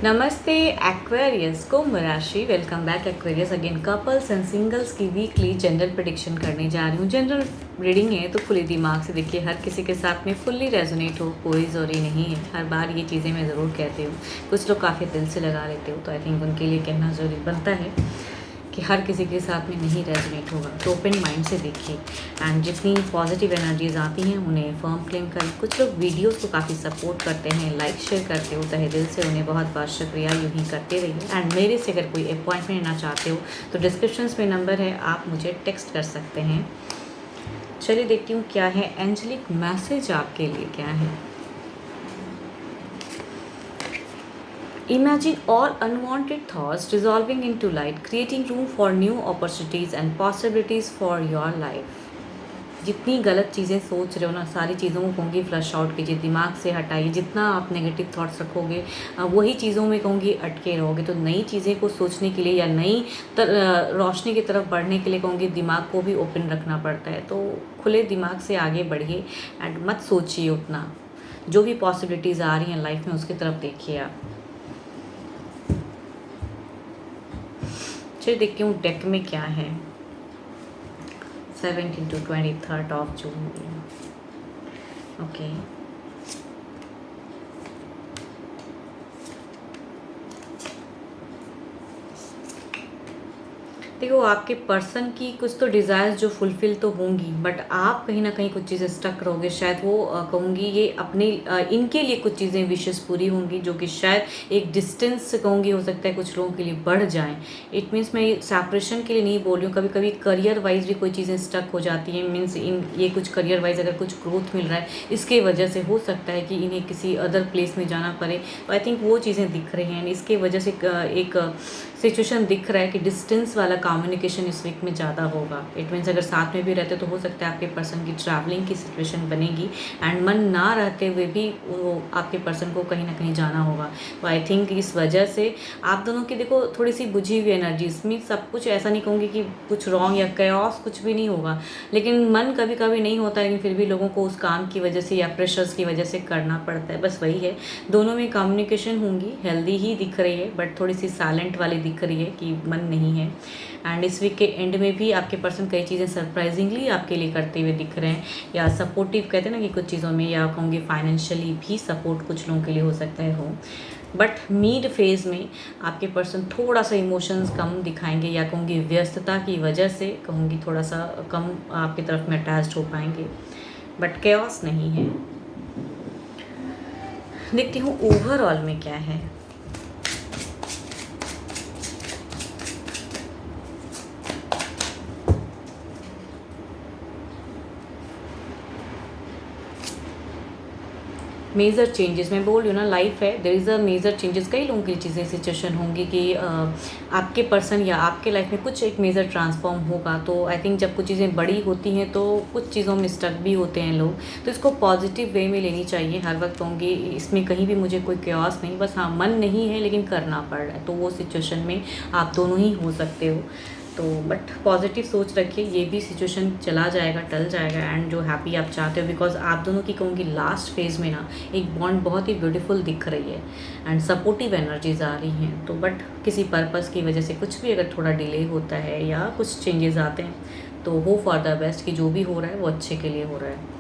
नमस्ते एक्वेरियस कुंभ राशि। Welcome back Aquarius again. Couples and singles की वीकली जनरल प्रेडिक्शन करने जा रही हूँ। जनरल रीडिंग है तो खुले दिमाग से देखिए, हर किसी के साथ में फुल्ली रेजोनेट हो, कोई ज़रूरी नहीं है। हर बार ये चीज़ें मैं ज़रूर कहती हूँ, कुछ लोग काफ़ी दिल से लगा लेते हो, तो आई थिंक उनके लिए कहना ज़रूरी बनता है कि हर किसी के साथ में नहीं रेजोनेट होगा। तो ओपन माइंड से देखिए एंड जितनी पॉजिटिव एनर्जीज आती हैं उन्हें फर्म क्लेम करें। कुछ लोग वीडियोस को काफ़ी सपोर्ट करते हैं, लाइक शेयर करते हो, तहे दिल से उन्हें बहुत बहुत शुक्रिया। यूँ ही करते रहिए। एंड मेरे से अगर कोई अपॉइंटमेंट लेना चाहते हो तो डिस्क्रिप्शन में नंबर है, आप मुझे टेक्स्ट कर सकते हैं। चलिए देखती हूँ क्या है एंजेलिक मैसेज आपके लिए क्या है। Imagine all unwanted thoughts dissolving into light, creating room for new opportunities and possibilities for your life. जितनी गलत चीज़ें सोच रहे हो ना, सारी चीज़ों को कहूँगी फ्लश आउट कीजिए, दिमाग से हटाइए। जितना आप नेगेटिव थॉट्स रखोगे वही चीज़ों में कहूँगी अटके रहोगे। तो नई चीज़ें को सोचने के लिए या नई रोशनी की तरफ बढ़ने के लिए कहूँगी दिमाग को भी ओपन रखना पड़ता है। तो खुले दिमाग से आगे बढ़िए एंड मत सोचिए उतना। जो भी पॉसिबिलिटीज़ आ रही हैं लाइफ में उसकी तरफ देखिए आप। चलिए देखती हूँ डेक में क्या है। 17 to 23 ऑफ जून। ओके, देखो आपके पर्सन की कुछ तो डिज़ायर्स जो फुलफ़िल तो होंगी, बट आप कहीं ना कहीं कुछ चीज़ें स्टक रहोगे। शायद वो कहूँगी ये अपने इनके लिए कुछ चीज़ें विशेष पूरी होंगी जो कि शायद एक डिस्टेंस कहूँगी हो सकता है कुछ लोगों के लिए बढ़ जाएं। इट मीन्स मैं ये सेपरेशन के लिए नहीं बोल रही हूँ, कभी कभी करियर वाइज भी कोई चीज़ें स्टक हो जाती हैं। मीन्स इन ये कुछ करियर वाइज अगर कुछ ग्रोथ मिल रहा है, इसके वजह से हो सकता है कि इन्हें किसी अदर प्लेस में जाना पड़े। तो आई थिंक वो चीज़ें दिख रही हैं। इसके वजह से एक सिचुएशन दिख रहा है कि डिस्टेंस वाला कम्युनिकेशन इस वीक में ज़्यादा होगा। इट मीन्स अगर साथ में भी रहते तो हो सकता है आपके पर्सन की ट्रैवलिंग की सिचुएशन बनेगी एंड मन ना रहते हुए भी वो आपके पर्सन को कहीं ना कहीं जाना होगा। तो आई थिंक इस वजह से आप दोनों की देखो थोड़ी सी बुझी हुई एनर्जीज में सब कुछ, ऐसा नहीं कहूँगी कि कुछ रॉन्ग या कैओस कुछ भी नहीं होगा, लेकिन मन कभी कभी नहीं होता, लेकिन फिर भी लोगों को उस काम की वजह से या प्रेशर्स की वजह से करना पड़ता है। बस वही है, दोनों में कम्युनिकेशन होंगी, हेल्दी ही दिख रही है, बट थोड़ी सी साइलेंट वाली दिख रही है कि मन नहीं है। एंड इस वीक के एंड में भी आपके पर्सन कई चीज़ें सरप्राइजिंगली आपके लिए करते हुए दिख रहे हैं, या सपोर्टिव कहते हैं ना कि कुछ चीज़ों में, या कहूँगी फाइनेंशियली भी सपोर्ट कुछ लोगों के लिए हो सकता है हो। बट मिड फेज़ में आपके पर्सन थोड़ा सा इमोशंस कम दिखाएंगे, या कहूँगी व्यस्तता की वजह से कहूँगी थोड़ा सा कम आपकी तरफ में अटैच्ड हो पाएंगे, बट कैओस नहीं है। देखती हूँ ओवरऑल में क्या है। मेजर चेंजेस मैं बोल रही हूँ ना, लाइफ है, there is a major changes. कई लोगों की चीज़ें सिचुएशन होंगी कि आपके पर्सन या आपके लाइफ में कुछ एक मेजर ट्रांसफॉर्म होगा। तो आई थिंक जब कुछ चीज़ें बड़ी होती हैं तो कुछ चीज़ों में स्टक भी होते हैं लोग, तो इसको पॉजिटिव वे में लेनी चाहिए। हर वक्त होंगी इसमें कहीं भी मुझे कोई क्यास नहीं, बस हाँ मन नहीं है लेकिन करना पड़ रहा है, तो वो सिचुएशन में आप दोनों ही हो सकते हो। तो बट पॉजिटिव सोच रखिए, ये भी सिचुएशन चला जाएगा, टल जाएगा एंड जो हैप्पी आप चाहते हो, बिकॉज आप दोनों की कहूँगी लास्ट फेज़ में ना एक बॉन्ड बहुत ही ब्यूटीफुल दिख रही है एंड सपोर्टिव एनर्जीज आ रही हैं। तो बट किसी पर्पज़ की वजह से कुछ भी अगर थोड़ा डिले होता है या कुछ चेंजेस आते हैं तो हो फॉर द बेस्ट, कि जो भी हो रहा है वो अच्छे के लिए हो रहा है।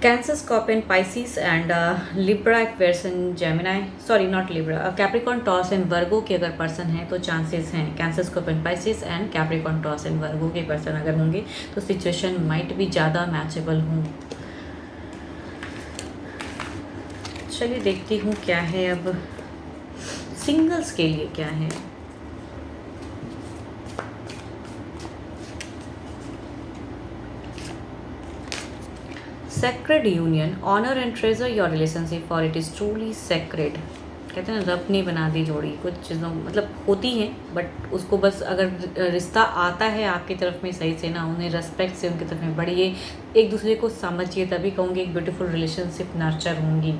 Cancer, Scorpion, Pisces and Libra, Aquarius and Gemini, sorry not Libra, Capricorn, Taurus and Virgo के अगर पर्सन हैं तो चांसेस हैं cancer, scorpion, Pisces and Capricorn, taurus and वर्गो के पर्सन अगर होंगे तो सिचुएशन माइट भी ज़्यादा मैचेबल हों। चलिए देखती हूँ क्या है अब सिंगल्स के लिए क्या है। Sacred union, honour and treasure your relationship for it is truly sacred. कहते हैं ना रब ने बना दी जोड़ी, कुछ चीज़ों मतलब होती हैं बट उसको बस अगर रिश्ता आता है आपकी तरफ में सही से ना, उन्हें रेस्पेक्ट से उनकी तरफ में बढ़िए, एक दूसरे को समझिए, तभी कहूँगी एक ब्यूटीफुल रिलेशनशिप नर्चर होंगी।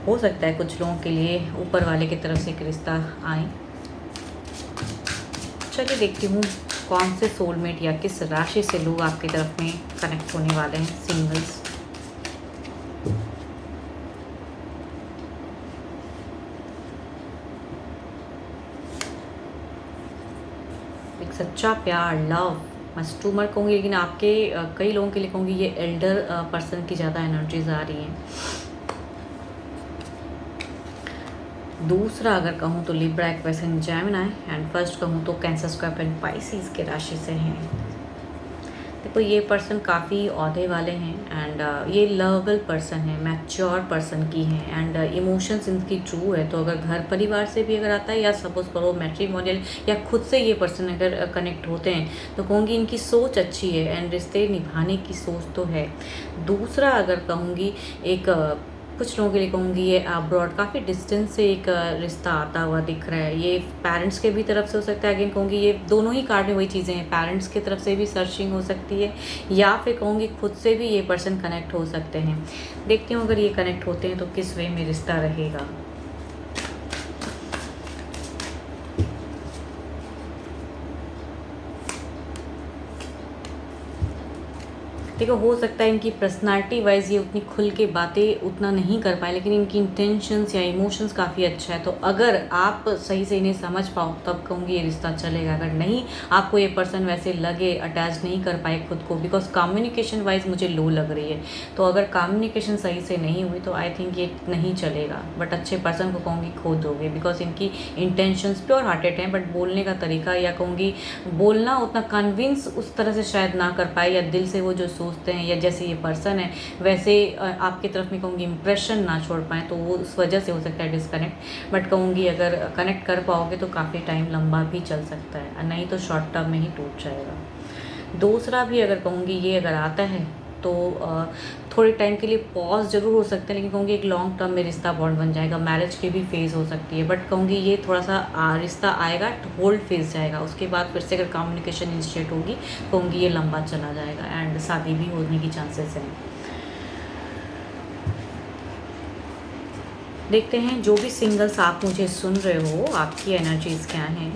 हो सकता है कुछ लोगों के लिए ऊपर वाले की तरफ से एक रिश्ता आए। चलिए देखती हूँ कौन से सोलमेट या किस राशि से लोग आपकी तरफ में कनेक्ट होने वाले हैं सिंगल्स। एक सच्चा प्यार, लव, मैं स्टूमर कहूँगी, लेकिन आपके कई लोगों के लिए कहूँगी ये एल्डर पर्सन की ज़्यादा एनर्जीज आ रही हैं। दूसरा अगर कहूँ तो Libra, Aquarius and Gemini, and first कहूँ तो कैंसर, स्कॉर्पियो एंड पाइसिस के राशि से हैं। देखो ये पर्सन काफ़ी ओहदे वाले हैं एंड ये लवेबल पर्सन है, मैच्योर पर्सन की हैं एंड इमोशंस इनकी ट्रू है। तो अगर घर परिवार से भी अगर आता है या सपोज करो मैट्रिमोनियल या खुद से ये पर्सन अगर कनेक्ट होते हैं तो कहूँगी इनकी सोच अच्छी है एंड रिश्ते निभाने की सोच तो है। दूसरा अगर कहूँगी एक कुछ लोगों के लिए कहूँगी ये अब्रॉड काफ़ी डिस्टेंस से एक रिश्ता आता हुआ दिख रहा है। ये पेरेंट्स के भी तरफ से हो सकता है, अगेन कहूँगी ये दोनों ही कार्ड में वही चीज़ें हैं, पेरेंट्स की तरफ से भी सर्चिंग हो सकती है या फिर कहूँगी खुद से भी ये पर्सन कनेक्ट हो सकते हैं। देखती हूँ अगर ये कनेक्ट होते हैं तो किस वे में रिश्ता रहेगा। देखो हो सकता है इनकी पर्सनालिटी वाइज ये उतनी खुल के बातें उतना नहीं कर पाए, लेकिन इनकी इंटेंशंस या इमोशंस काफ़ी अच्छा है। तो अगर आप सही से इन्हें समझ पाओ तब कहूँगी ये रिश्ता चलेगा। अगर नहीं आपको ये पर्सन वैसे लगे अटैच नहीं कर पाए खुद को, बिकॉज कम्युनिकेशन वाइज मुझे लो लग रही है, तो अगर कम्युनिकेशन सही से नहीं हुई तो आई थिंक ये नहीं चलेगा। बट अच्छे पर्सन को कहूँगी खो दोगे, बिकॉज इनकी इंटेंशंस प्योर हार्टेड हैं, बट बोलने का तरीका या कहूँगी बोलना उतना कन्विंस उस तरह से शायद ना कर पाए, या दिल से वो जो सोचते हैं या जैसे ये पर्सन है वैसे आपकी तरफ में कहूँगी इम्प्रेशन ना छोड़ पाएँ, तो वो उस वजह से हो सकता है डिस्कनेक्ट। बट कहूँगी अगर कनेक्ट कर पाओगे तो काफ़ी टाइम लंबा भी चल सकता है, नहीं तो शॉर्ट टर्म में ही टूट जाएगा। दूसरा भी अगर कहूँगी ये अगर आता है तो थोड़े टाइम के लिए पॉज जरूर हो सकते हैं, लेकिन कहूँगी एक लॉन्ग टर्म में रिश्ता बॉन्ड बन जाएगा। मैरिज की भी फेज़ हो सकती है, बट कहूँगी ये थोड़ा सा रिश्ता आएगा होल्ड फेज जाएगा, उसके बाद फिर से अगर कम्युनिकेशन इनिशिएट होगी कहूँगी ये लंबा चला जाएगा एंड शादी भी होने की चांसेस हैं। देखते हैं जो भी सिंगल्स आप मुझे सुन रहे हो आपकी एनर्जीज क्या हैं।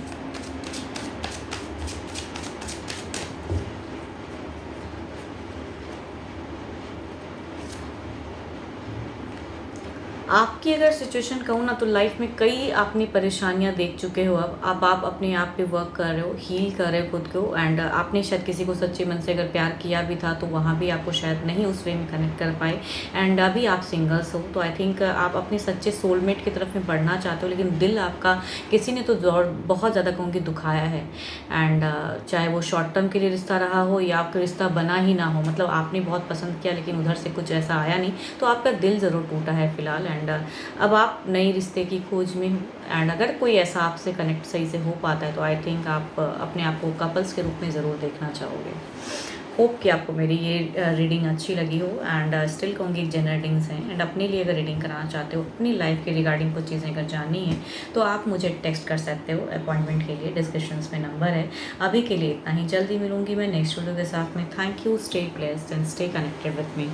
आपकी अगर सिचुएशन कहूँ ना तो लाइफ में कई आपने परेशानियाँ देख चुके हो। अब आप अपने आप पे वर्क कर रहे हो, हील कर रहे हो खुद को, एंड आपने शायद किसी को सच्चे मन से अगर प्यार किया भी था तो वहाँ भी आपको शायद नहीं उस वे में कनेक्ट कर पाए, एंड अभी आप सिंगल्स हो। तो आई थिंक आप अपने सच्चे सोलमेट की तरफ में बढ़ना चाहते हो, लेकिन दिल आपका किसी ने तो बहुत ज़्यादा कहूँगी दुखाया है, एंड चाहे वो शॉर्ट टर्म के लिए रिश्ता रहा हो या आपका रिश्ता बना ही ना हो, मतलब आपने बहुत पसंद किया लेकिन उधर से कुछ ऐसा आया नहीं, तो आपका दिल ज़रूर टूटा है फिलहाल। एंड अब आप नए रिश्ते की खोज में हो, एंड अगर कोई ऐसा आपसे कनेक्ट सही से हो पाता है तो आई थिंक आप अपने आप को कपल्स के रूप में ज़रूर देखना चाहोगे। होप कि आपको मेरी ये रीडिंग अच्छी लगी हो, एंड स्टिल कहूँगी जनरल रीडिंग्स हैं, एंड अपने लिए अगर रीडिंग कराना चाहते हो, अपनी लाइफ के रिगार्डिंग कुछ चीज़ें अगर जाननी है तो आप मुझे टेक्स्ट कर सकते हो अपॉइंटमेंट के लिए, डिस्क्रिप्शन में नंबर है। अभी के लिए इतना ही, जल्दी मिलूंगी मैं नेक्स्ट वीडियो के साथ में। Thank you, stay blessed and stay connected with me.